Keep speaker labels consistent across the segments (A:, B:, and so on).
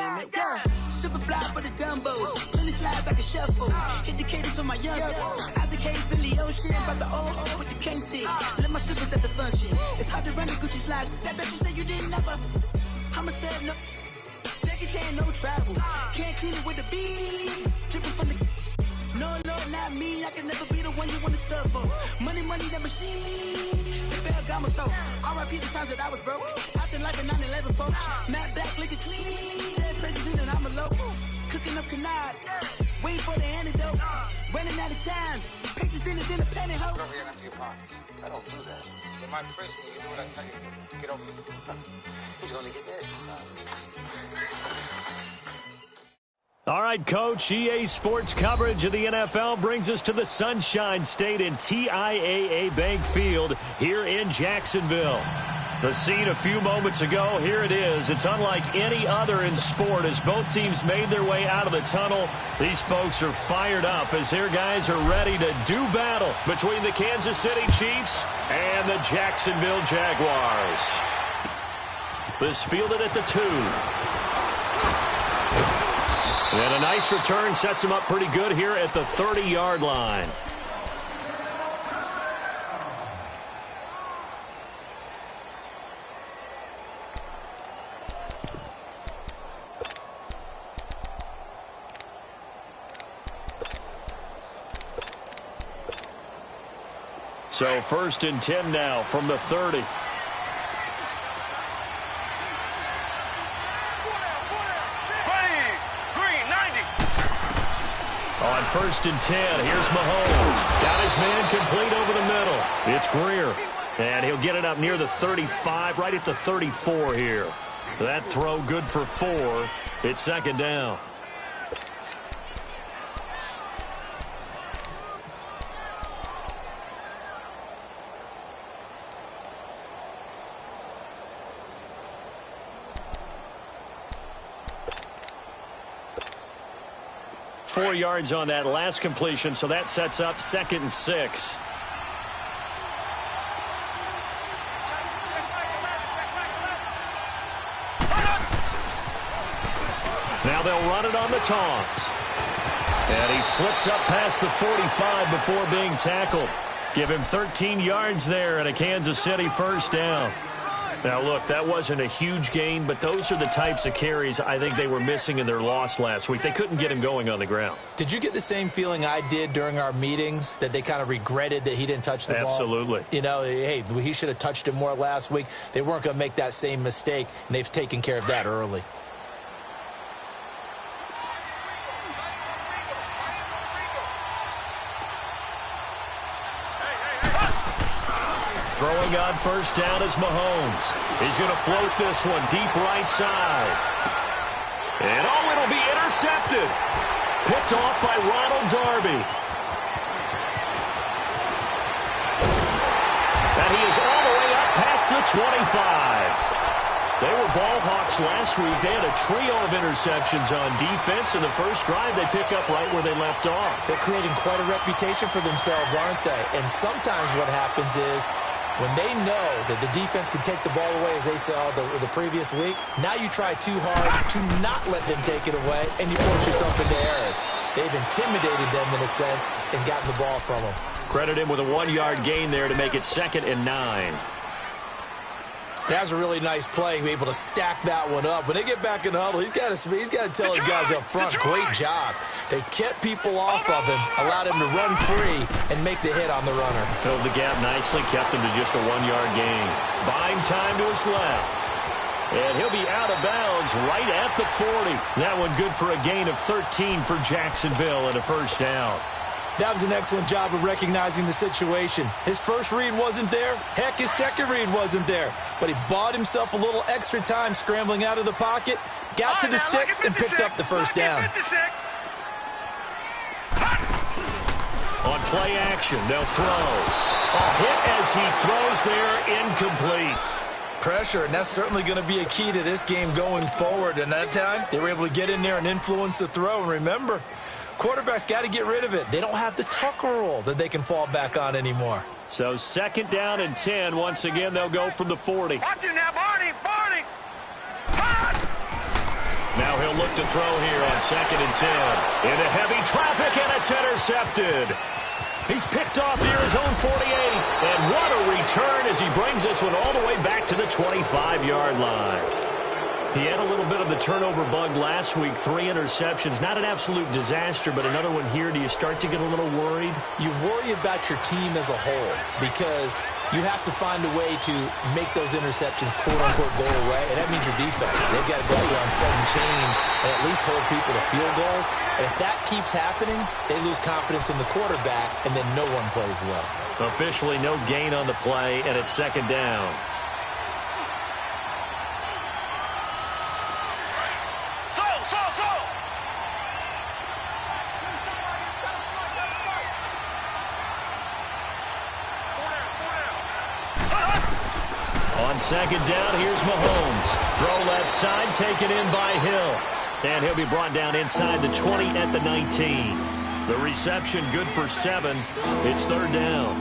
A: limit. Yeah, super fly for the Dumbos. Plenty slides like a shuffle. Hit the cadence on my young. Isaac Hayes, Billy Ocean. About the old with the cane stick. Let my slippers at the function. It's hard to run the Gucci slides. That you said you didn't never. I'm a step no. Jackie Chan, no travel. Can't clean it with the beat. Dripping from the. No, not me. I can never be the one you want to stuff for. Money, that machine. The fair gamma stove. R.I.P. the times that I was broke. After life in 9/11, folks. Matte black, liquor clean. Dead presents in and I'm alone. Cooking up canard. Waiting for the antidote. Running out of time. Pictures dinner, then a penny hoe.
B: Over here in empty your pockets. I don't do that. In my prison, you do what I tell you. Get over here. He's going to get this.
C: All right, Coach, EA Sports coverage of the NFL brings us to the Sunshine State in TIAA Bank Field here in Jacksonville. The scene a few moments ago, here it is. It's unlike any other in sport as both teams made their way out of the tunnel. These folks are fired up as their guys are ready to do battle between the Kansas City Chiefs and the Jacksonville Jaguars. This fielded at the 2. And a nice return sets him up pretty good here at the 30-yard line. So 1st and 10 now from the 30. On 1st and 10, here's Mahomes. Got his man complete over the middle. It's Greer. And he'll get it up near the 35, right at the 34 here. That throw good for 4. It's 2nd down. Four yards on that last completion, so that sets up 2nd and 6. Now they'll run it on the toss. And he slips up past the 45 before being tackled. Give him 13 yards there and a Kansas City 1st down. Now, look, that wasn't a huge gain, but those are the types of carries I think they were missing in their loss last week. They couldn't get him going on the ground.
D: Did you get the same feeling I did during our meetings, that they kind of regretted that he didn't touch the ball?
C: Absolutely.
D: You know, hey, he should have touched it more last week. They weren't going to make that same mistake, and they've taken care of that early.
C: Throwing on 1st down is Mahomes. He's going to float this one deep right side. And, it'll be intercepted. Picked off by Ronald Darby. And he is all the way up past the 25. They were ball hawks last week. They had a trio of interceptions on defense. In the first drive, they pick up right where they left off.
D: They're creating quite a reputation for themselves, aren't they? And sometimes what happens is, when they know that the defense can take the ball away, as they saw the previous week, now you try too hard to not let them take it away, and you force yourself into errors. They've intimidated them in a sense and gotten the ball from them.
C: Credit him with a 1-yard gain there to make it 2nd and 9.
D: That was a really nice play, be able to stack that one up. When they get back in the huddle, he's got to tell his guys up front, great job. They kept people off of him, allowed him to run free, and make the hit on the runner.
C: Filled the gap nicely, kept him to just a 1-yard gain. Buying time to his left. And he'll be out of bounds right at the 40. That one good for a gain of 13 for Jacksonville and a 1st down.
D: That was an excellent job of recognizing the situation. His first read wasn't there. Heck, his second read wasn't there. But he bought himself a little extra time scrambling out of the pocket, got to the sticks, and picked up the 1st down.
C: On play action, they'll throw. A hit as he throws there, incomplete.
D: Pressure, and that's certainly going to be a key to this game going forward. And that time, they were able to get in there and influence the throw. And remember, quarterbacks got to get rid of it. They don't have the Tucker rule that they can fall back on anymore.
C: So 2nd down and 10. Once again, they'll go from the 40.
E: Watch it now, Barney.
C: Now he'll look to throw here on 2nd and 10. Into heavy traffic, and it's intercepted. He's picked off near his own 48. And what a return as he brings this one all the way back to the 25-yard line. He had a little bit of the turnover bug last week, 3 interceptions. Not an absolute disaster, but another one here. Do you start to get a little worried? You worry about your team as a whole because you have to find a way to make those interceptions, quote-unquote, go away, and that means your defense. They've got to go out there on sudden change and at least hold people to field goals. And if that keeps happening, they lose confidence in the quarterback, and then no one plays well. Officially no gain on the play, and it's 2nd down. On 2nd down, here's Mahomes. Throw left side, taken in by Hill. And he'll be brought down inside the 20 at the 19. The reception good for 7. It's 3rd down.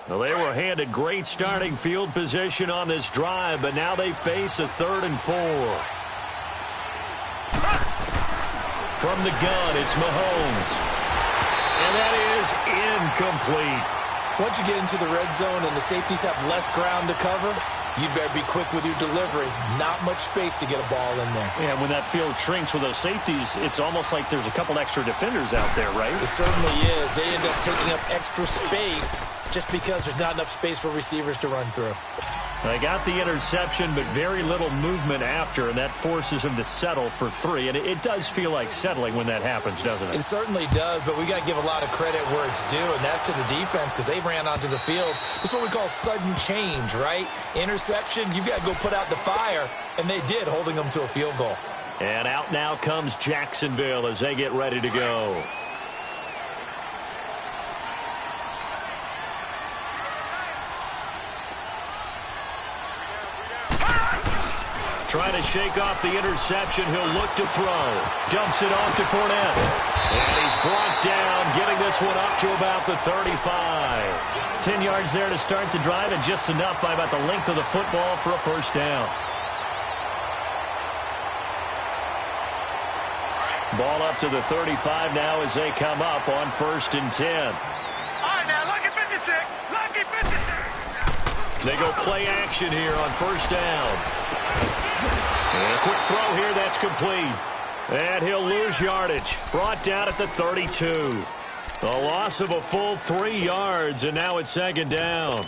C: Well, they were handed great starting field position on this drive, but now they face a 3rd and 4. From the gun, it's Mahomes. And that is incomplete. Once you get into the red zone and the safeties have less ground to cover, you better be quick with your delivery. Not much space to get a ball in there. Yeah, when that field shrinks with those safeties, it's almost like there's a couple extra defenders out there, right? It certainly is. They end up taking up extra space just because there's not enough space for receivers to run through. They got the interception, but very little movement after, and that forces him to settle for 3. And it does feel like settling when that happens, doesn't it? It certainly does, but we got to give a lot of credit where it's due, and that's to the defense because they ran onto the field. This is what we call sudden change, right? Interception, you've got to go put out the fire, and they did, holding them to a field goal. And out now comes Jacksonville as they get ready to go. Trying to shake off the interception. He'll look to throw. Dumps it off to Fournette. And he's brought down, getting this one up to about the 35. 10 yards there to start the drive, and just enough by about the length of the football for a 1st down. Ball up to the 35 now as they come up on 1st and 10.
E: All right, now, lucky 56. Lucky 56.
C: They go play action here on 1st down. And a quick throw here, that's complete. And he'll lose yardage. Brought down at the 32. A loss of a full 3 yards, and now it's 2nd down.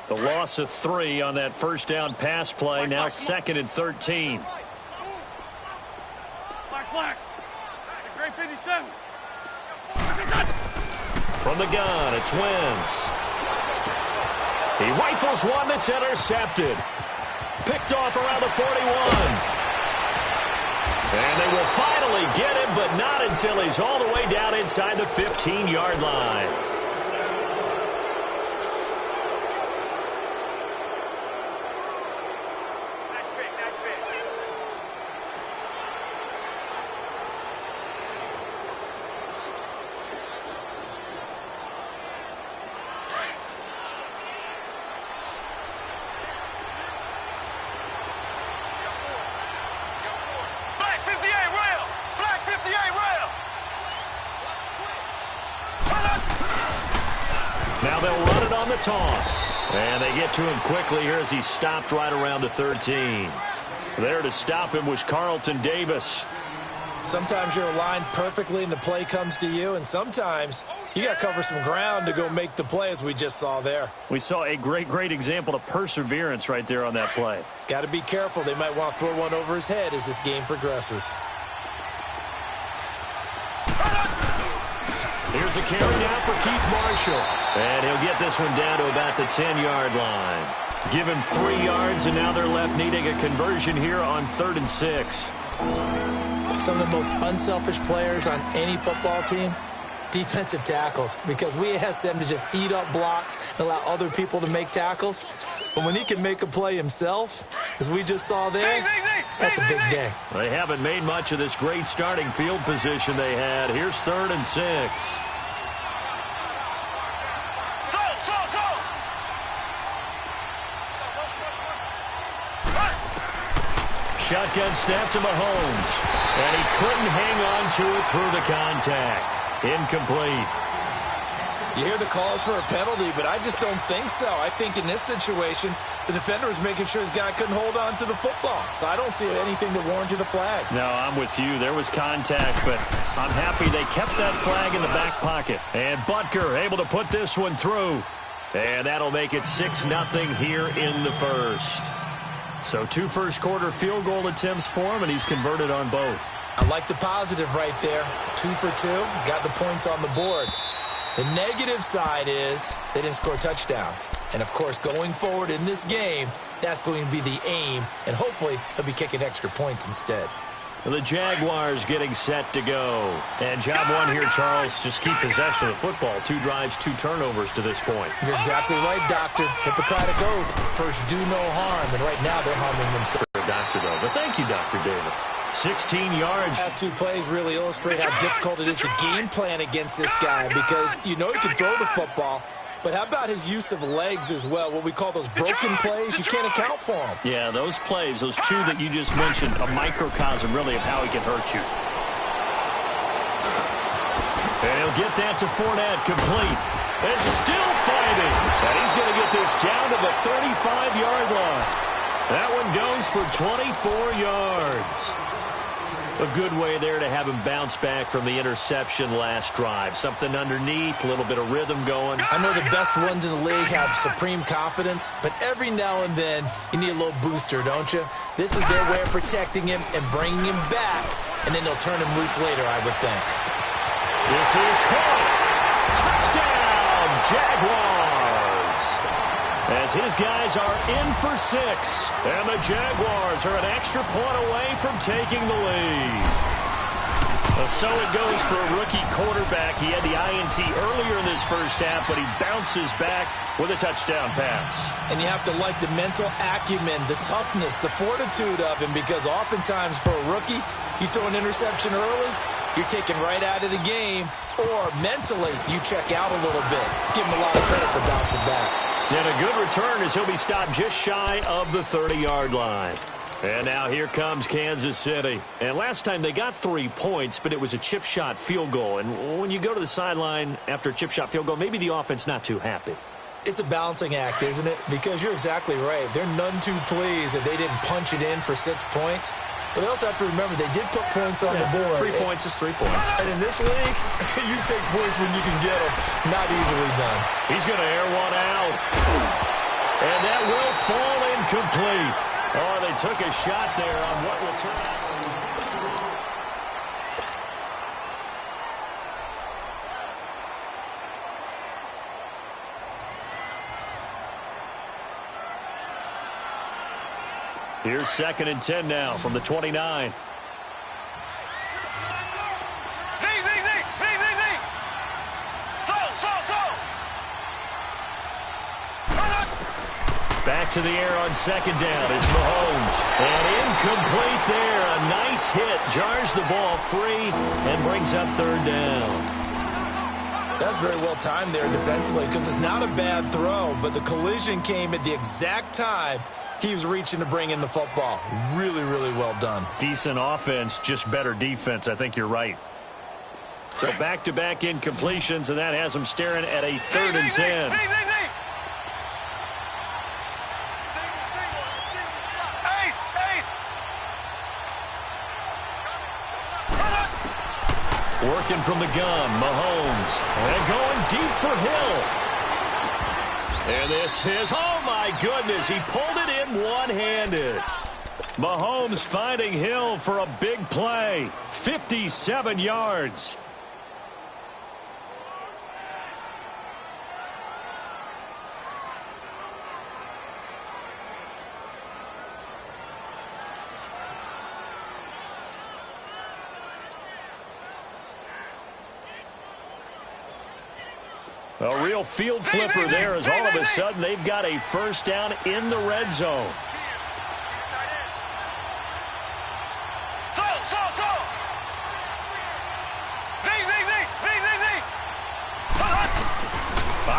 C: The loss of 3 on that 1st down pass play, now 2nd and 13.
E: Black. Great 57.
C: From the gun, it's Wentz. He rifles one that's intercepted. Picked off around the 41. And they will finally get him, but not until he's all the way down inside the 15-yard line.
E: Nice pick.
C: Now they'll run it on the toss. And they get to him quickly here as he stopped right around the 13. There to stop him was Carlton Davis.
D: Sometimes you're aligned perfectly and the play comes to you, and sometimes you got to cover some ground to go make the play, as we just saw there.
C: We saw a great example of perseverance right there on that play.
D: Got to be careful. They might want to throw one over his head as this game progresses.
C: Here's a carry now for Keith Marshall. And he'll get this one down to about the 10-yard line. Give him 3 yards, and now they're left needing a conversion here on 3rd and 6.
D: Some of the most unselfish players on any football team, defensive tackles, because we ask them to just eat up blocks and allow other people to make tackles. But when he can make a play himself, as we just saw there, That's a big day.
C: They haven't made much of this great starting field position they had. Here's 3rd and 6. Shotgun snap to Mahomes. And he couldn't hang on to it through the contact. Incomplete.
D: You hear the calls for a penalty, but I just don't think so. I think in this situation, the defender was making sure his guy couldn't hold on to the football. So I don't see anything to warrant you the flag.
C: No, I'm with you. There was contact, but I'm happy they kept that flag in the back pocket. And Butker able to put this one through. And that'll make it 6-0 here in the first. So 2 first-quarter field goal attempts for him, and he's converted on both.
D: I like the positive right there. 2 for 2, got the points on the board. The negative side is they didn't score touchdowns. And, of course, going forward in this game, that's going to be the aim, and hopefully he'll be kicking extra points instead.
C: The Jaguars getting set to go. And job 1 here, Charles, just keep possession of the football. 2 drives, 2 turnovers to this point.
D: You're exactly right, Doctor. Hippocratic oath. First, do no harm, and right now they're harming themselves.
C: Doctor, though. But thank you, Dr. Davis. 16 yards.
D: Last 2 plays really illustrate how difficult it is to game plan against this guy because you know he can throw the football, but how about his use of legs as well? What we call those broken plays, you can't account for them.
C: Yeah, those plays, those 2 that you just mentioned, a microcosm really of how he can hurt you. And he'll get that to Fournette, complete. And still fighting. And he's going to get this down to the 35-yard line. That one goes for 24 yards. A good way there to have him bounce back from the interception last drive. Something underneath, a little bit of rhythm going.
D: I know the best ones in the league have supreme confidence, but every now and then you need a little booster, don't you? This is their way of protecting him and bringing him back, and then they'll turn him loose later, I would think.
C: This is caught. Touchdown, Jaguars. As his guys are in for 6. And the Jaguars are an extra point away from taking the lead. So it goes for a rookie quarterback. He had the INT earlier in this first half, but he bounces back with a touchdown pass.
D: And you have to like the mental acumen, the toughness, the fortitude of him, because oftentimes for a rookie, you throw an interception early, you're taken right out of the game, or mentally you check out a little bit. Give him a lot of credit for bouncing back.
C: And a good return as he'll be stopped just shy of the 30-yard line. And now here comes Kansas City. And last time they got 3 points, but it was a chip shot field goal. And when you go to the sideline after a chip shot field goal, maybe the offense not too happy.
D: It's a balancing act, isn't it? Because you're exactly right. They're none too pleased that they didn't punch it in for 6 points. But they also have to remember they did put points on the board.
C: 3 points is 3 points.
D: And in this league, you take points when you can get them. Not easily done.
C: He's going to air one out. And that will fall incomplete. Oh, they took a shot there on what will turn out to be. Here's 2nd and 10 now from the 29. Back to the air on 2nd down. It's Mahomes. And incomplete there. A nice hit. Jars the ball free and brings up 3rd down.
D: That's very well timed there defensively because it's not a bad throw, but the collision came at the exact time he was reaching to bring in the football. Really, really well done.
C: Decent offense, just better defense. I think you're right. So back-to-back incompletions, and that has them staring at a 3rd and 10. Working from the gun, Mahomes. And going deep for Hill. And this is, oh my goodness, he pulled it in one-handed. Mahomes finding Hill for a big play. 57 yards. A real field flipper there as all of a sudden they've got a first down in the red zone.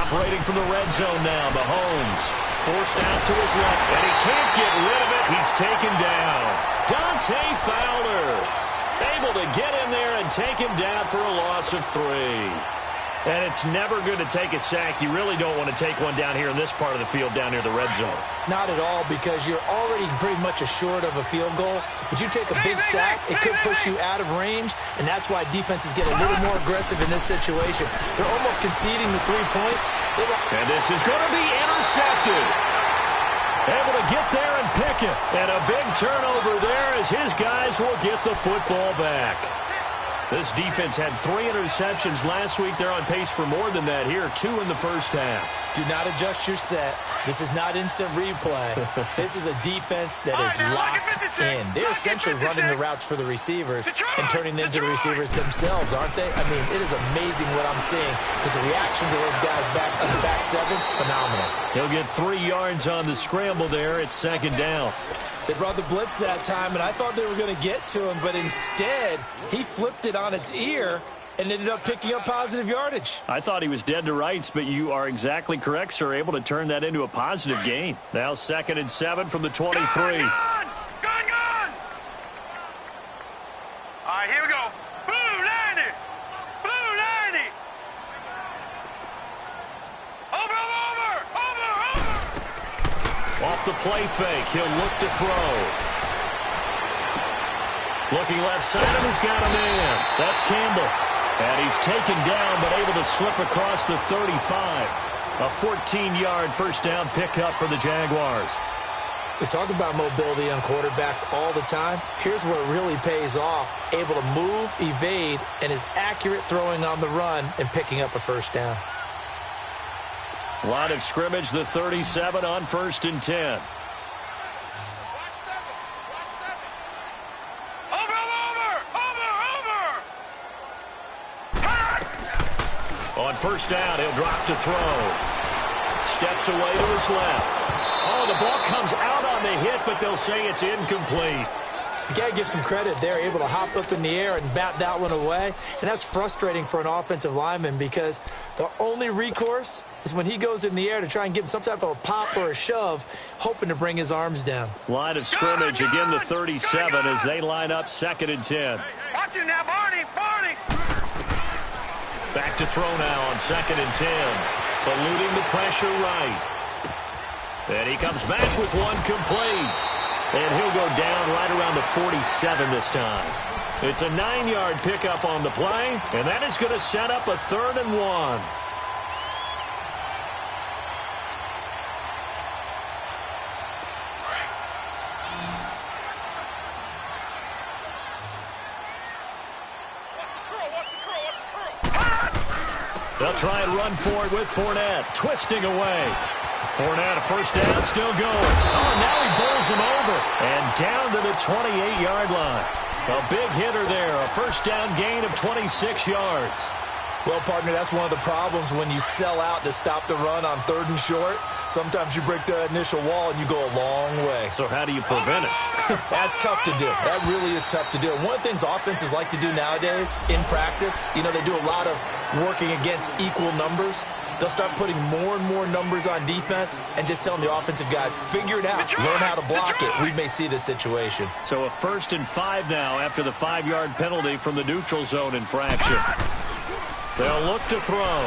C: Operating from the red zone now, Mahomes. Forced out to his left, and he can't get rid of it. He's taken down. Dante Fowler able to get in there and take him down for a loss of 3. And it's never good to take a sack. You really don't want to take one down here in this part of the field, down near the red zone.
D: Not at all, because you're already pretty much assured of a field goal. But you take a big sack, it could push you out of range, and that's why defenses get a little more aggressive in this situation. They're almost conceding the 3 points.
C: And this is going to be intercepted. Able to get there and pick it. And a big turnover there as his guys will get the football back. This defense had 3 interceptions last week. They're on pace for more than that here. 2 in the first half.
D: Do not adjust your set. This is not instant replay. This is a defense that is locked in. They're essentially running the routes for the receivers and turning into the receivers themselves, aren't they? I mean, it is amazing what I'm seeing because the reactions of those guys back on the back 7, phenomenal.
C: He'll get 3 yards on the scramble there. It's 2nd down.
D: They brought the blitz that time, and I thought they were going to get to him, but instead he flipped it on its ear and ended up picking up positive yardage.
C: I thought he was dead to rights, but you are exactly correct, sir. Able to turn that into a positive gain. Now 2nd and 7 from the 23.
E: Gone! All right, here we go. Blue 90! Blue 90! Over!
C: Off the play fake, he'll look to throw. Looking left side of him, he's got a man. That's Campbell. And he's taken down, but able to slip across the 35. A 14-yard first down pickup for the Jaguars.
D: We talk about mobility on quarterbacks all the time. Here's where it really pays off. Able to move, evade, and is accurate throwing on the run and picking up a first down.
C: Line of scrimmage, the 37 on 1st and 10. On 1st down, he'll drop to throw. Steps away to his left. Oh, the ball comes out on the hit, but they'll say it's incomplete.
D: You got to give some credit. They're able to hop up in the air and bat that one away. And that's frustrating for an offensive lineman because the only recourse is when he goes in the air to try and give him some type of a pop or a shove, hoping to bring his arms down.
C: Line of scrimmage, again the 37 as they line up 2nd and 10.
E: Watch it now, Barney!
C: Back to throw now on 2nd and 10. Eluding the pressure right. And he comes back with one complete. And he'll go down right around the 47 this time. It's a 9-yard pickup on the play, and that is going to set up a 3rd and 1. They'll try and run for it with Fournette, twisting away. Fournette, a first down, still going. Oh, now he bowls him over. And down to the 28-yard line. A big hitter there, a first down gain of 26 yards.
D: Well, partner, that's one of the problems when you sell out to stop the run on 3rd and short. Sometimes you break the initial wall and you go a long way.
C: So how do you prevent it?
D: That's tough to do. That really is tough to do. And one of the things offenses like to do nowadays in practice, you know, they do a lot of working against equal numbers. They'll start putting more and more numbers on defense and just telling the offensive guys, figure it out, learn how to block it. We may see this situation.
C: So a 1st and 5 now after the 5-yard penalty from the neutral zone infraction. They'll look to throw.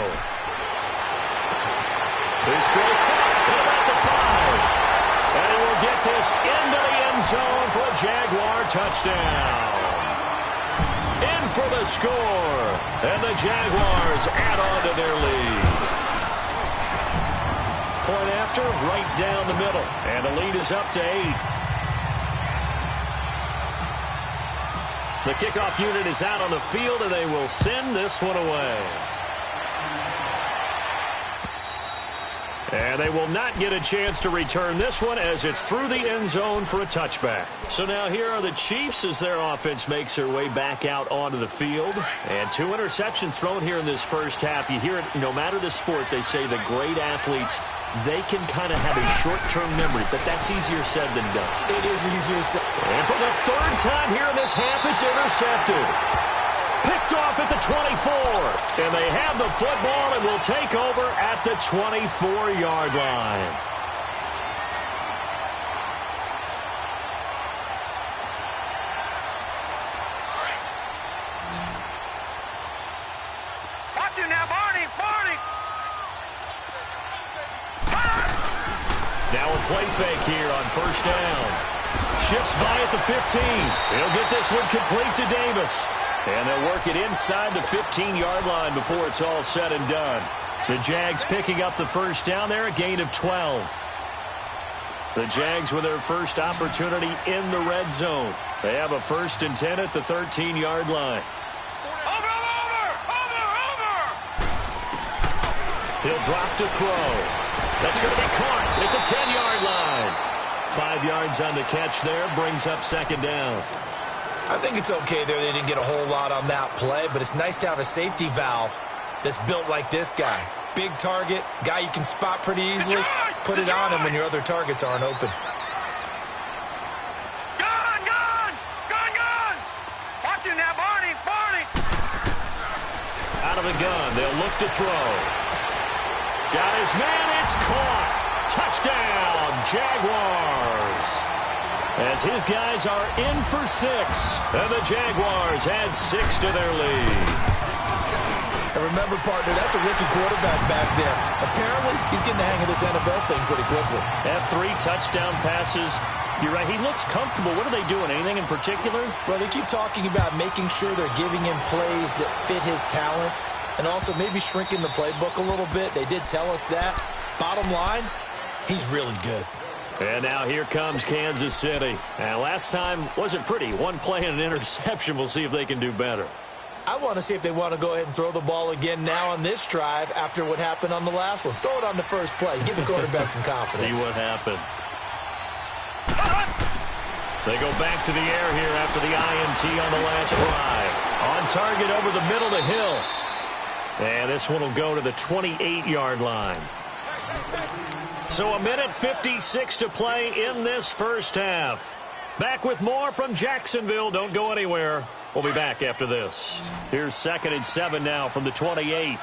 C: His throw caught at about the 5. And he will get this into the end zone for a Jaguar touchdown. In for the score. And the Jaguars add on to their lead. Point after, right down the middle. And the lead is up to 8. The kickoff unit is out on the field, and they will send this one away. And they will not get a chance to return this one as it's through the end zone for a touchback. So now here are the Chiefs as their offense makes their way back out onto the field. And 2 interceptions thrown here in this first half. You hear it, no matter the sport, they say the great athletes, they can kind of have a short-term memory, but that's easier said than done.
D: It is easier said.
C: And for the 3rd time here in this half, it's intercepted. Picked off at the 24. And they have the football and will take over at the 24-yard line.
E: Watch it now, Barney.
C: Now a play fake here on first down. Shifts by at the 15. He'll get this one complete to Davis. And they'll work it inside the 15-yard line before it's all said and done. The Jags picking up the first down there, a gain of 12. The Jags with their first opportunity in the red zone. They have a 1st and 10 at the 13-yard line.
E: Over!
C: He'll drop to throw. That's going to be caught at the 10-yard line. 5 yards on the catch there, brings up second down.
D: I think it's okay there. They didn't get a whole lot on that play, but it's nice to have a safety valve that's built like this guy. Big target, guy you can spot pretty easily. Put it on him when your other targets aren't open.
E: Gone! Watch it now, Barney!
C: Out of the gun, they'll look to throw. Got his man, it's caught. Touchdown, Jaguars. As his guys are in for 6. And the Jaguars add 6 to their lead.
D: And remember, partner, that's a rookie quarterback back there. Apparently, he's getting the hang of this NFL thing pretty quickly.
C: Have 3 touchdown passes. You're right, he looks comfortable. What are they doing? Anything in particular?
D: Well, they keep talking about making sure they're giving him plays that fit his talents and also maybe shrinking the playbook a little bit. They did tell us that. Bottom line, he's really good.
C: And now here comes Kansas City. And last time wasn't pretty. 1 play and an interception. We'll see if they can do better.
D: I want to see if they want to go ahead and throw the ball again now on this drive after what happened on the last one. Throw it on the first play. Give the quarterback some confidence.
C: See what happens. They go back to the air here after the INT on the last drive. On target over the middle to Hill. And this one will go to the 28-yard line. So 1:56 to play in this first half. Back with more from Jacksonville. Don't go anywhere. We'll be back after this. Here's 2nd and 7 now from the 28.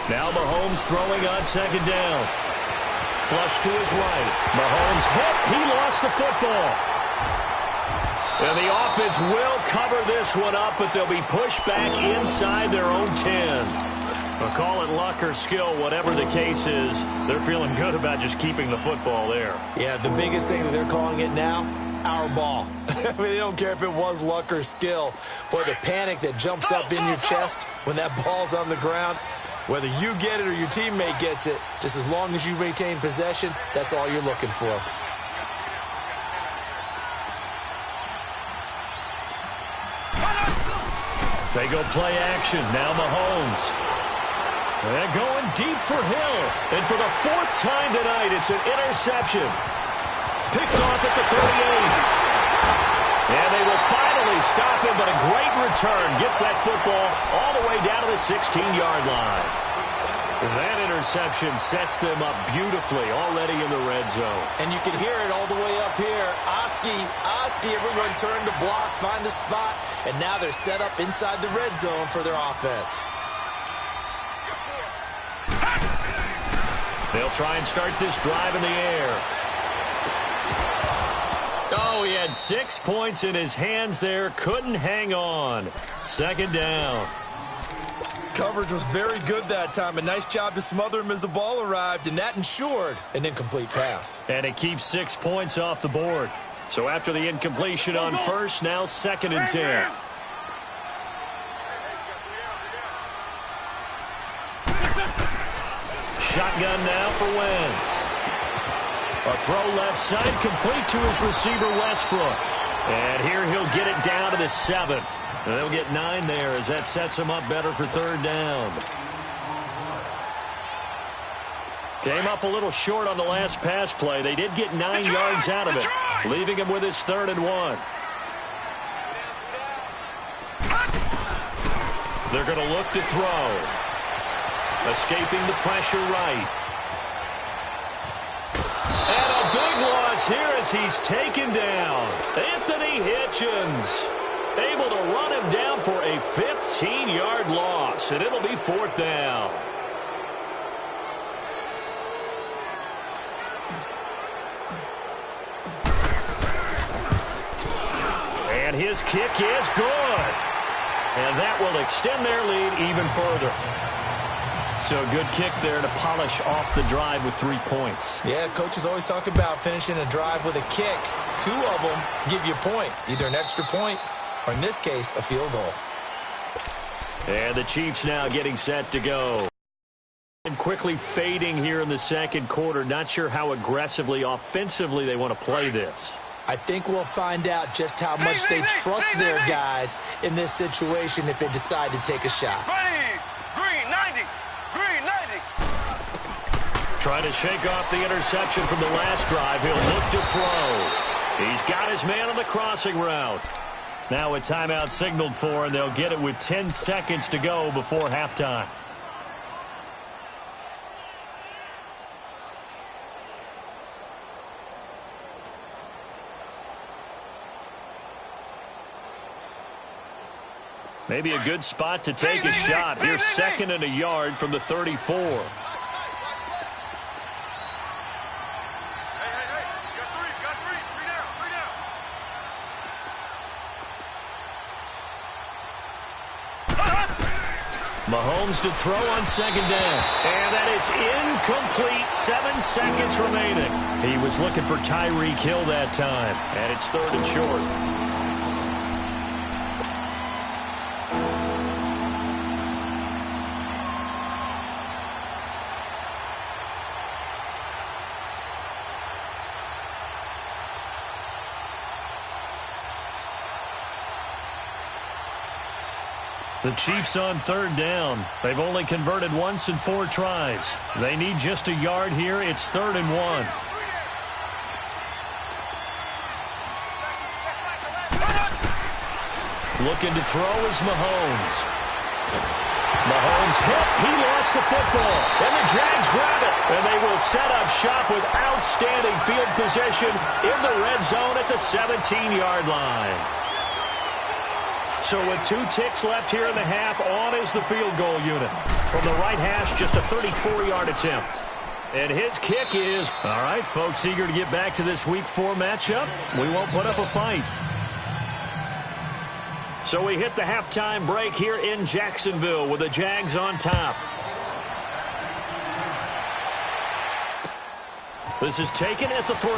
C: Now Mahomes throwing on 2nd down. Flush to his right. Mahomes hit. He lost the football. And the offense will cover this one up, but they'll be pushed back inside their own 10. I'll call it luck or skill, whatever the case is. They're feeling good about just keeping the football there.
D: Yeah, the biggest thing that they're calling it now, our ball. I mean, they don't care if it was luck or skill. Boy, the panic that jumps up in your chest when that ball's on the ground, whether you get it or your teammate gets it, just as long as you maintain possession, that's all you're looking for.
C: They go play action. Now Mahomes. They're going deep for Hill. And for the 4th time tonight, it's an interception. Picked off at the 38. And they will finally stop him, but a great return. Gets that football all the way down to the 16-yard line. That interception sets them up beautifully already in the red zone.
D: And you can hear it all the way up here. Oski, everyone turned to block, find a spot, and now they're set up inside the red zone for their offense.
C: They'll try and start this drive in the air. Oh, he had 6 points in his hands there. Couldn't hang on. 2nd down.
D: Coverage was very good that time. A nice job to smother him as the ball arrived, and that ensured an incomplete pass.
C: And it keeps 6 points off the board. So after the incompletion on first, now 2nd and 10. Shotgun now for Wentz. A throw left side complete to his receiver Westbrook. And here he'll get it down to the 7. And they'll get 9 there as that sets him up better for 3rd down. Came up a little short on the last pass play. They did get 9 yards out of it, leaving him with his 3rd and 1. They're going to look to throw. Escaping the pressure right. And a big loss here as he's taken down. Anthony Hitchens able to run him down for a 15-yard loss, and it'll be 4th down. And his kick is good. And that will extend their lead even further. So a good kick there to polish off the drive with 3 points.
D: Yeah, coaches always talk about finishing a drive with a kick. 2 of them give you points, either an extra point or, in this case, a field goal.
C: And the Chiefs now getting set to go. And quickly fading here in the second quarter. Not sure how aggressively, offensively they want to play this.
D: I think we'll find out just how much they trust their guys in this situation if they decide to take a shot.
E: Green 90. Green 90.
C: Trying to shake off the interception from the last drive. He'll look to throw. He's got his man on the crossing route. Now a timeout signaled for, and they'll get it with 10 seconds to go before halftime. Maybe a good spot to take a shot. Here's 2nd and a yard from the 34.
E: Hey, you got three. Three down.
C: Mahomes to throw on 2nd down. And that is incomplete. 7 seconds remaining. He was looking for Tyreek Hill that time. And it's 3rd and short. The Chiefs on 3rd down. They've only converted once in 4 tries. They need just a yard here. It's 3rd and 1. Looking to throw is Mahomes. Mahomes hit. He lost the football. And the Jags grab it. And they will set up shop with outstanding field position in the red zone at the 17-yard line. So with 2 ticks left here in the half, on is the field goal unit. From the right hash, just a 34-yard attempt. And his kick is, all right, folks, eager to get back to this Week 4 matchup. We won't put up a fight. So we hit the halftime break here in Jacksonville with the Jags on top. This is taken at the 3.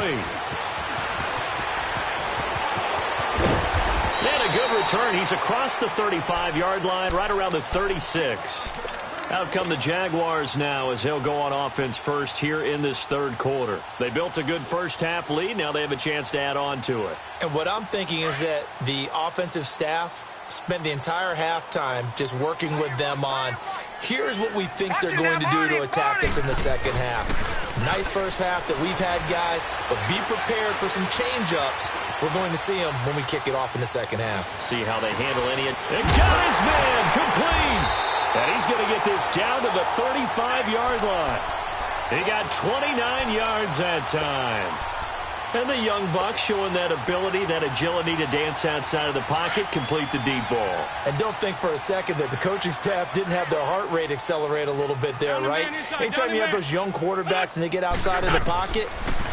C: And a good return. He's across the 35-yard line, right around the 36. Out come the Jaguars now as they'll go on offense first here in this 3rd quarter. They built a good first-half lead. Now they have a chance to add on to it.
D: And what I'm thinking is that the offensive staff spent the entire halftime just working with them on, here's what we think they're going to do to attack us in the second half. Nice first half that we've had, guys, but be prepared for some change-ups. We're going to see them when we kick it off in the second half.
C: See how they handle any. And got his man complete. And he's going to get this down to the 35-yard line. He got 29 yards that time. And the young buck showing that ability, that agility to dance outside of the pocket, complete the deep ball.
D: And don't think for a second that the coaching staff didn't have their heart rate accelerate a little bit there, right? Anytime you have those young quarterbacks and they get outside of the pocket,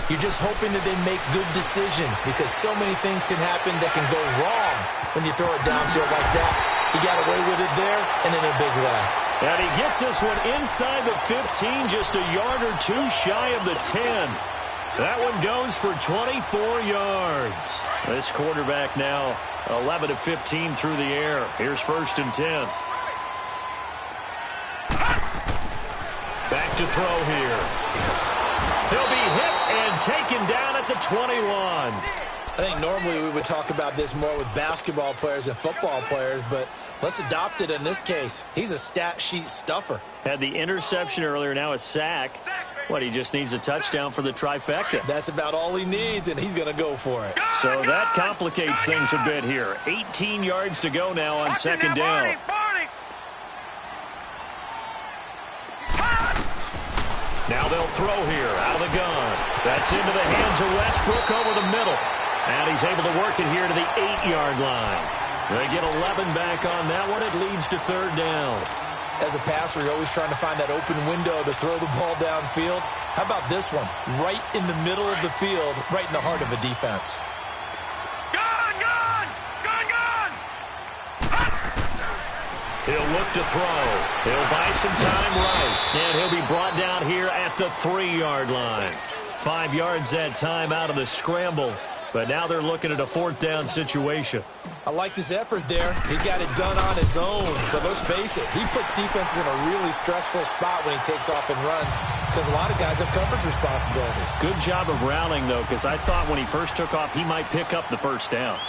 D: you're just hoping that they make good decisions because so many things can happen that can go wrong when you throw it downfield like that. He got away with it there and in a big way.
C: And he gets this one inside the 15, just a yard or 2 shy of the 10. That one goes for 24 yards. This quarterback now 11 of 15 through the air. Here's 1st and 10. Back to throw here. He'll be hit and taken down at the 21.
D: I think normally we would talk about this more with basketball players and football players, but let's adopt it in this case. He's a stat sheet stuffer.
C: Had the interception earlier, now a sack. What, he just needs a touchdown for the trifecta.
D: That's about all he needs, and he's going to go for it.
C: So that complicates things a bit here. 18 yards to go now on 2nd down. Now they'll throw here out of the gun. That's into the hands of Westbrook over the middle. And he's able to work it here to the 8-yard line. They get 11 back on that one. It leads to third down.
D: As a passer, you're always trying to find that open window to throw the ball downfield. How about this one? Right in the middle of the field, right in the heart of a defense.
C: He'll look to throw. He'll buy some time right. And he'll be brought down here at the 3-yard line. 5 yards that time out of the scramble. But now they're looking at a 4th down situation.
D: I liked his effort there. He got it done on his own. But let's face it, he puts defenses in a really stressful spot when he takes off and runs because a lot of guys have coverage responsibilities.
C: Good job of rallying, though, because I thought when he first took off, he might pick up the first down.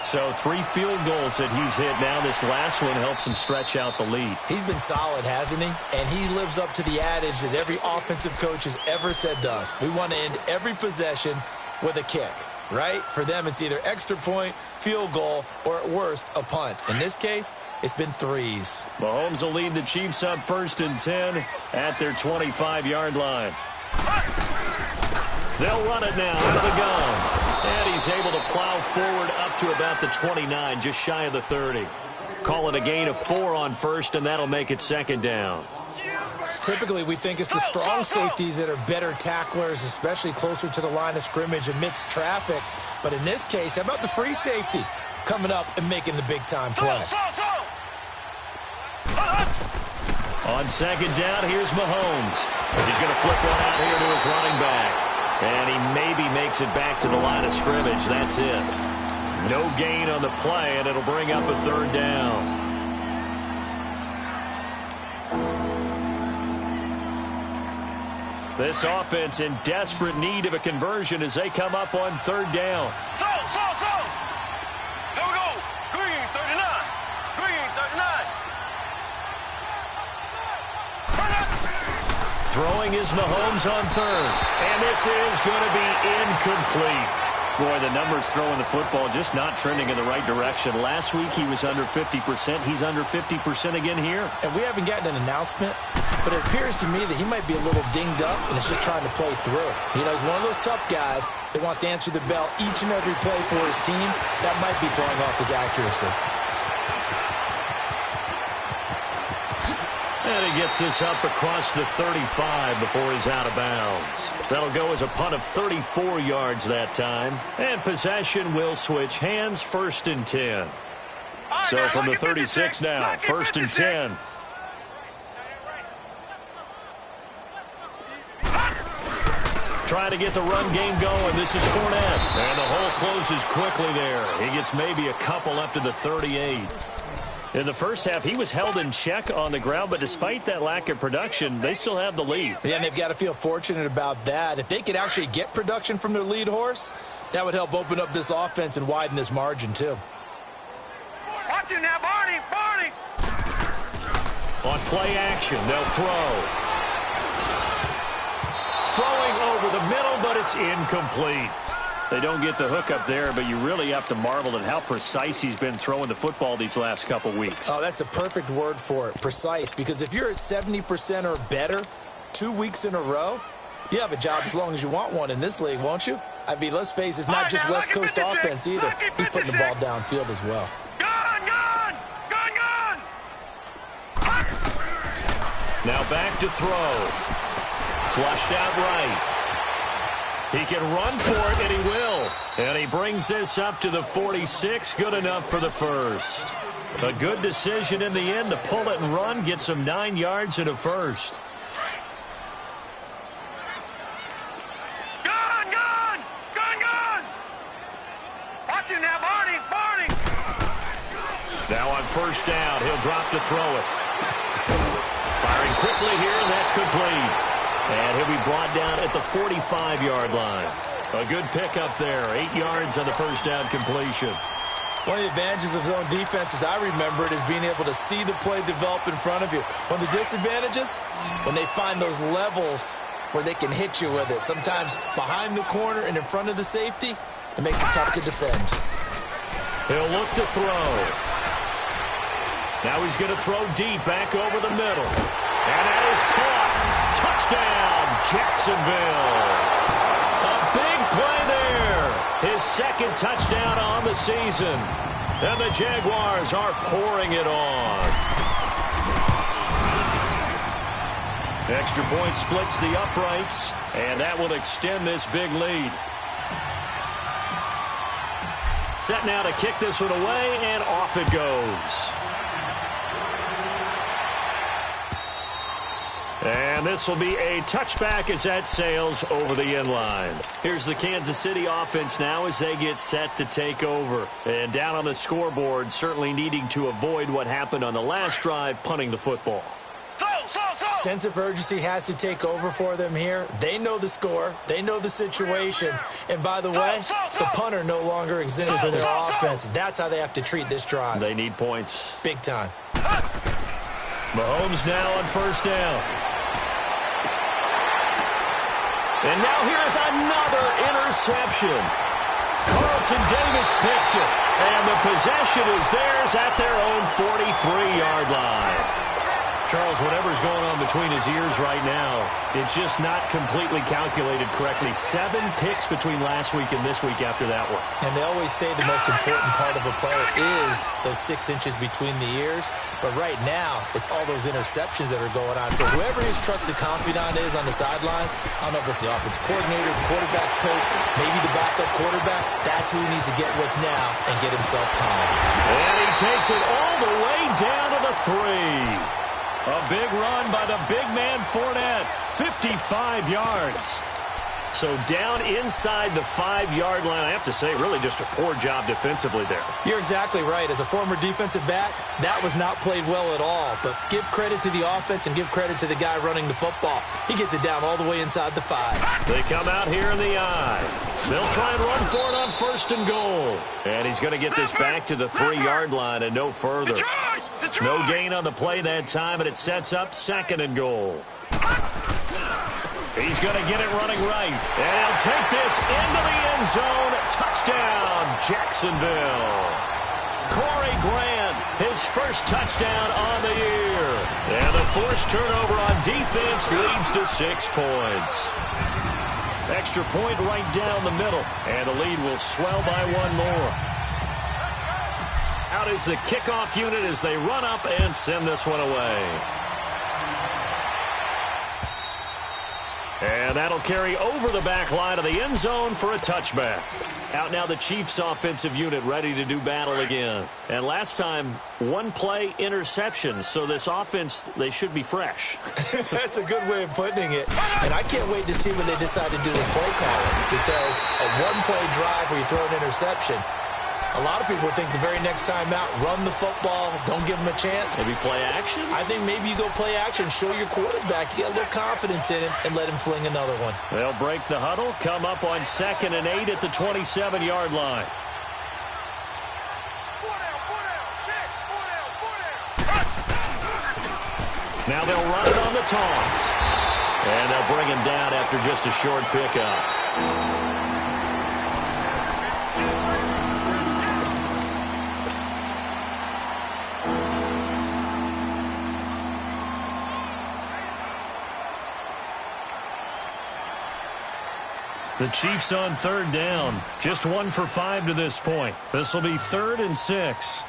C: So 3 field goals that he's hit now. This last one helps him stretch out the lead.
D: He's been solid, hasn't he? And he lives up to the adage that every offensive coach has ever said to us. We want to end every possession with a kick, right? For them, it's either extra point, field goal, or at worst, a punt. In this case, it's been 3s.
C: Mahomes will lead the Chiefs up 1st and 10 at their 25-yard line. They'll run it now out of the gun. And he's able to plow forward up to about the 29, just shy of the 30. Call it a gain of 4 on 1st, and that'll make it 2nd down.
D: Typically, we think it's the strong safeties that are better tacklers, especially closer to the line of scrimmage amidst traffic. But in this case, how about the free safety coming up and making the big-time play?
C: On 2nd down, here's Mahomes. He's going to flip one out here to his running back. And he maybe makes it back to the line of scrimmage. That's it. No gain on the play, and it'll bring up a 3rd down. This offense in desperate need of a conversion as they come up on 3rd down.
E: So. Here we go. Green, 39. Green, 39.
C: Throwing is Mahomes on 3rd. And this is going to be incomplete. Boy, the numbers throwing the football just not trending in the right direction. Last week he was under 50%. He's under 50% again here.
D: And we haven't gotten an announcement, but it appears to me that he might be a little dinged up and is just trying to play through. You know, he's one of those tough guys that wants to answer the bell each and every play for his team. That might be throwing off his accuracy.
C: And he gets this up across the 35 before he's out of bounds. That'll go as a punt of 34 yards that time. And possession will switch hands, 1st and 10. So from the 36 now, 1st and 10. Trying to get the run game going. This is Fournette. And the hole closes quickly there. He gets maybe a couple up to the 38. In the first half, he was held in check on the ground, but despite that lack of production, they still have the lead.
D: Yeah, and they've got to feel fortunate about that. If they could actually get production from their lead horse, that would help open up this offense and widen this margin, too.
E: Watch it now, Barney.
C: On play action, they'll throw. Throwing over the middle, but it's incomplete. They don't get the hook up there, but you really have to marvel at how precise he's been throwing the football these last couple weeks.
D: Oh, that's the perfect word for it, precise, because if you're at 70% or better 2 weeks in a row, you have a job as long as you want one in this league, won't you? I mean, let's face it, it's not just West Coast offense either. He's putting the ball downfield as well.
E: Gun!
C: Now back to throw. Flushed out right. He can run for it, and he will. And he brings this up to the 46. Good enough for the 1st. A good decision in the end to pull it and run. Gets him 9 yards and a 1st.
E: Gun! Watch it now, Barney!
C: Now on 1st down, he'll drop to throw it. Firing quickly here, and that's complete. And he'll be brought down at the 45-yard line. A good pickup there. 8 yards on the 1st down completion.
D: One of the advantages of zone defense, as I remember it, is being able to see the play develop in front of you. One of the disadvantages, when they find those levels where they can hit you with it. Sometimes behind the corner and in front of the safety, it makes it tough to defend.
C: He'll look to throw. Now he's going to throw deep back over the middle. And that is caught. Touchdown, Jacksonville. A big play there. His second touchdown on the season. And the Jaguars are pouring it on. Extra point splits the uprights, and that will extend this big lead. Set now to kick this one away, and off it goes. And this will be a touchback as that sails over the end line. Here's the Kansas City offense now as they get set to take over. And down on the scoreboard, certainly needing to avoid what happened on the last drive, punting the football.
D: Sense of urgency has to take over for them here. They know the score. They know the situation. And by the way, the punter no longer exists for their offense. That's how they have to treat this drive.
C: They need points.
D: Big time.
C: Mahomes now on first down. And now here's another interception. Carlton Davis picks it. And the possession is theirs at their own 43-yard line. Charles, whatever's going on between his ears right now, it's just not completely calculated correctly. 7 picks between last week and this week after that one.
D: And they always say the most important part of a player is those 6 inches between the ears. But right now, it's all those interceptions that are going on. So whoever his trusted confidant is on the sidelines, I don't know if it's the offensive coordinator, the quarterback's coach, maybe the backup quarterback, that's who he needs to get with now and get himself calm.
C: And he takes it all the way down to the 3. A big run by the big man Fournette, 55 yards. So down inside the 5-yard line, I have to say, really just a poor job defensively there.
D: You're exactly right. As a former defensive back, that was not played well at all. But give credit to the offense and give credit to the guy running the football. He gets it down all the way inside the 5.
C: They come out here in the I. They'll try and run for it on first and goal. And he's going to get this back to the 3-yard line and no further. No gain on the play that time, and it sets up second and goal. He's going to get it running right. And he'll take this into the end zone. Touchdown, Jacksonville. Corey Grant, his first touchdown on the year. And the forced turnover on defense leads to 6 points. Extra point right down the middle. And the lead will swell by 1 more. Out is the kickoff unit as they run up and send this one away. And that'll carry over the back line of the end zone for a touchback. Out now the Chiefs offensive unit ready to do battle again. And last time, 1 play interception. So this offense, they should be fresh.
D: That's a good way of putting it. And I can't wait to see what they decide to do with play calling. Because a 1-play drive where you throw an interception, a lot of people think the very next time out, run the football, don't give them a chance.
C: Maybe play action?
D: I think maybe you go play action, show your quarterback, you got a little confidence in him, and let him fling another one.
C: They'll break the huddle, come up on 2nd and 8 at the 27-yard line. Now they'll run it on the toss. And they'll bring him down after just a short pickup. The Chiefs on 3rd down. Just 1 for 5 to this point. This will be 3rd and 6.
E: Ace!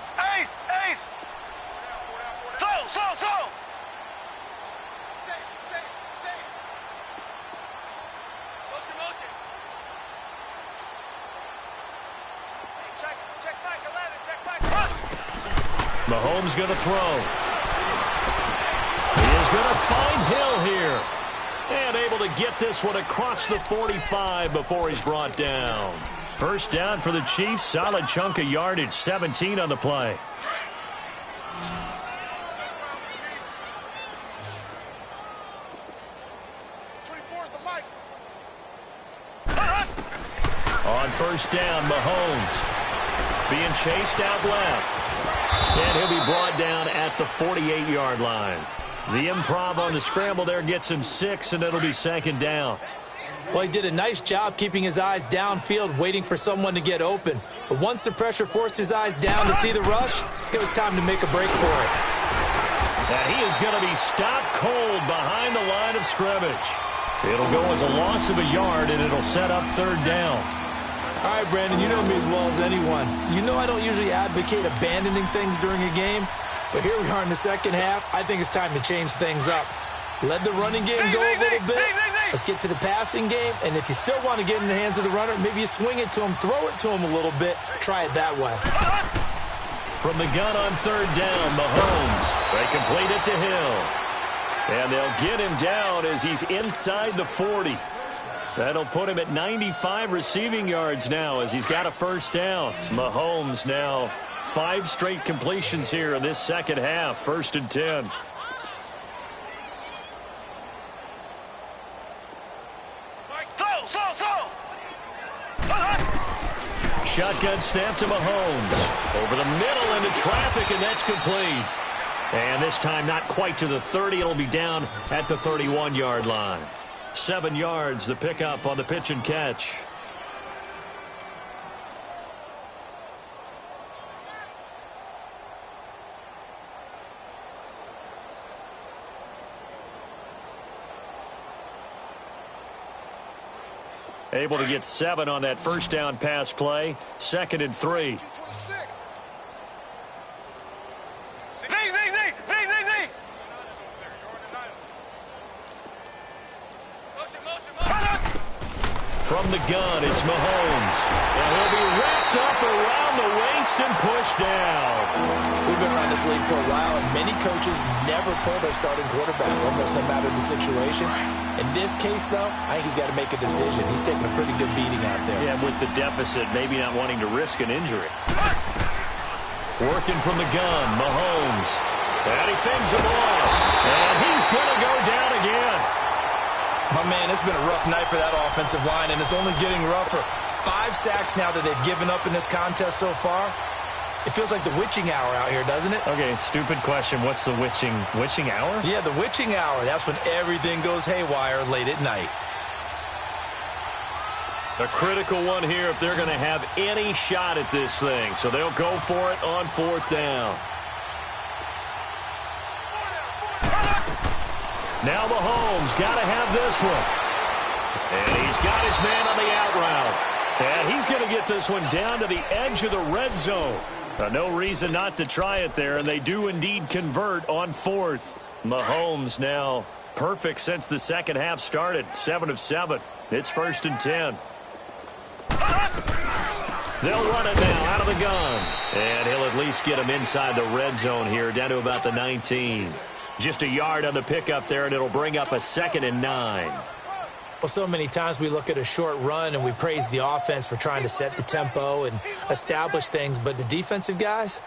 E: Slow! Motion. Check back, 11, check back.
C: Mahomes going to throw. He is going to find Hill here. And able to get this one across the 45 before he's brought down. First down for the Chiefs. Solid chunk of yardage. 17 on the play. On first down, Mahomes being chased out left. And he'll be brought down at the 48-yard line. The improv on the scramble there gets him 6, and it'll be 2nd down.
D: Well, he did a nice job keeping his eyes downfield, waiting for someone to get open. But once the pressure forced his eyes down to see the rush, it was time to make a break for it.
C: And he is going to be stopped cold behind the line of scrimmage. It'll go as a loss of a yard, and it'll set up third down.
D: All right, Brandon, you know me as well as anyone. You know I don't usually advocate abandoning things during a game, but here we are in the second half. I think it's time to change things up. Let the running game go a little bit. Let's get to the passing game, and if you still want to get in the hands of the runner, maybe you swing it to him, throw it to him a little bit. Try it that way.
C: From the gun on third down, Mahomes. They complete it to Hill. And they'll get him down as he's inside the 40. That'll put him at 95 receiving yards now as he's got a first down. Mahomes now 5 straight completions here in this second half. 1st and 10. Shotgun snap to Mahomes. Over the middle into traffic, and that's complete. And this time not quite to the 30. It'll be down at the 31-yard line. 7 yards, the pickup on the pitch and catch. Able to get 7 on that first down pass play. 2nd and 3. From the gun, it's Mahomes. And he'll be wrapped up around the waist and pushed down.
D: We've been around this league for a while, and many coaches never pull their starting quarterback, almost no matter the situation. In this case, though, I think he's got to make a decision. He's taking a pretty good beating out there.
C: Yeah, with the deficit, maybe not wanting to risk an injury. Working from the gun, Mahomes. And he fends him off. And he's going to go down again.
D: My man, it's been a rough night for that offensive line, and it's only getting rougher. 5 sacks now that they've given up in this contest so far. It feels like the witching hour out here, doesn't it?
C: Okay, stupid question. What's the witching hour?
D: Yeah, the witching hour. That's when everything goes haywire late at night.
C: A critical one here if they're going to have any shot at this thing. So they'll go for it on 4th down. Now Mahomes got to have this one. And he's got his man on the out route. And he's going to get this one down to the edge of the red zone. No reason not to try it there, and they do indeed convert on 4th. Mahomes now perfect since the second half started. 7 of 7. It's 1st and 10. They'll run it now out of the gun. And he'll at least get him inside the red zone here, down to about the 19. Just a yard on the pickup there, and it'll bring up a 2nd and 9.
D: Well, so many times we look at a short run and we praise the offense for trying to set the tempo and establish things, but the defensive guys,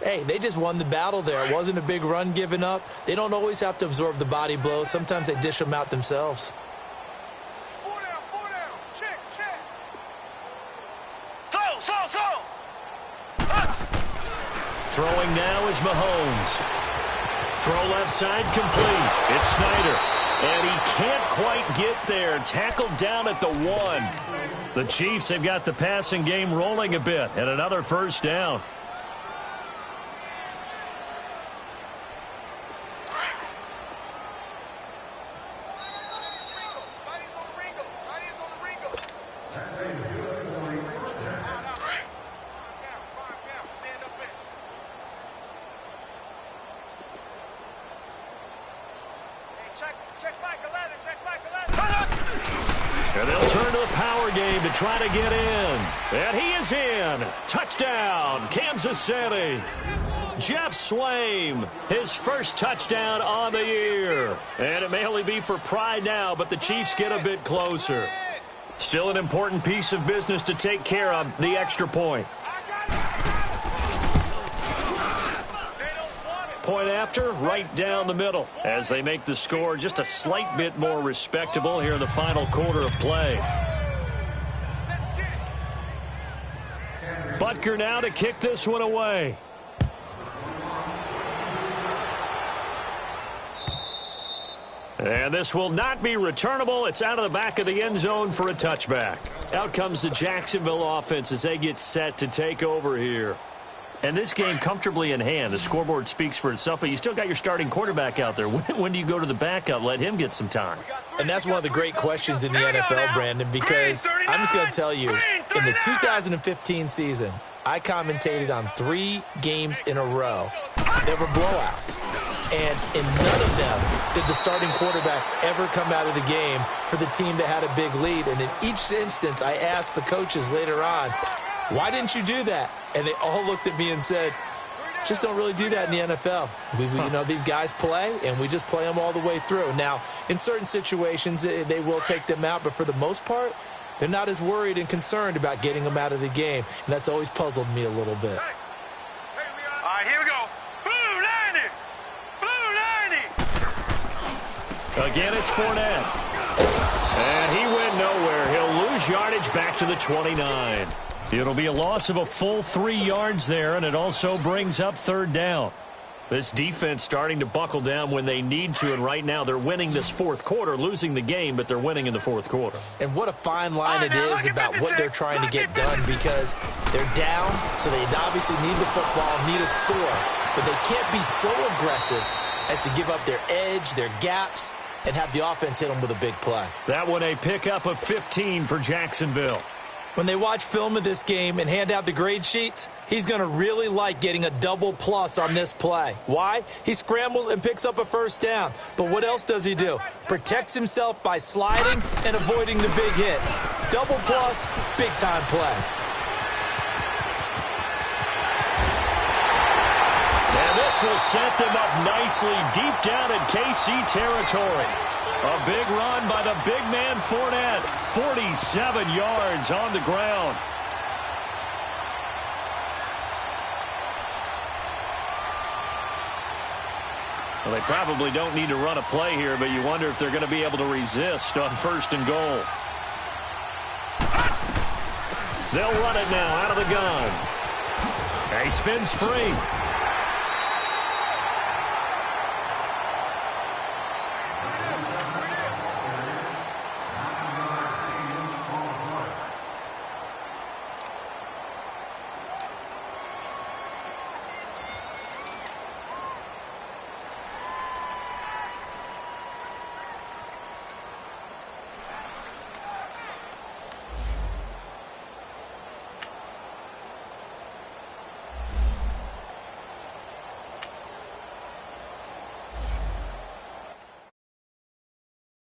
D: hey, they just won the battle there. It wasn't a big run given up. They don't always have to absorb the body blows. Sometimes they dish them out themselves.
E: 4 down. Check.
C: Throwing now is Mahomes. Throw left side complete. It's Snyder. And he can't quite get there. Tackled down at the 1. The Chiefs have got the passing game rolling a bit. And another first down. And they'll turn to the power game to try to get in. And he is in. Touchdown, Kansas City. Jeff Swaim, his first touchdown on the year. And it may only be for pride now, but the Chiefs get a bit closer. Still an important piece of business to take care of, the extra point. Point after, right down the middle, as they make the score just a slight bit more respectable here in the final quarter of play. Butker now to kick this one away. And this will not be returnable. It's out of the back of the end zone for a touchback. Out comes the Jacksonville offense as they get set to take over here. And this game comfortably in hand. The scoreboard speaks for itself, but you still got your starting quarterback out there. When do you go to the backup? Let him get some time.
D: And that's one of the great questions in the NFL, Brandon, because I'm just going to tell you, in the 2015 season, I commentated on 3 games in a row. There were blowouts. And in none of them did the starting quarterback ever come out of the game for the team that had a big lead. And in each instance, I asked the coaches later on, why didn't you do that? And they all looked at me and said, just don't really do that in the NFL. You know, these guys play, and we just play them all the way through. Now, in certain situations, they will take them out, but for the most part, they're not as worried and concerned about getting them out of the game. And that's always puzzled me a little bit.
E: All right, here we go. Blue 90. Blue 90.
C: Again, it's Fournette. And he went nowhere. He'll lose yardage back to the 29. It'll be a loss of a full 3 yards there, and it also brings up 3rd down. This defense starting to buckle down when they need to, and right now they're winning this 4th quarter, losing the game, but they're winning in the 4th quarter.
D: And what a fine line it is about what they're trying to get done, because they're down, so they obviously need the football, need a score, but they can't be so aggressive as to give up their edge, their gaps, and have the offense hit them with a big play.
C: That one a pickup of 15 for Jacksonville.
D: When they watch film of this game and hand out the grade sheets, he's going to really like getting a double plus on this play. Why? He scrambles and picks up a 1st down. But what else does he do? Protects himself by sliding and avoiding the big hit. Double plus, big-time play.
C: And this will set them up nicely deep down in KC territory. A big run by the big man Fournette. 47 yards on the ground. Well, they probably don't need to run a play here, but you wonder if they're going to be able to resist on 1st and goal. They'll run it now out of the gun. He spins free.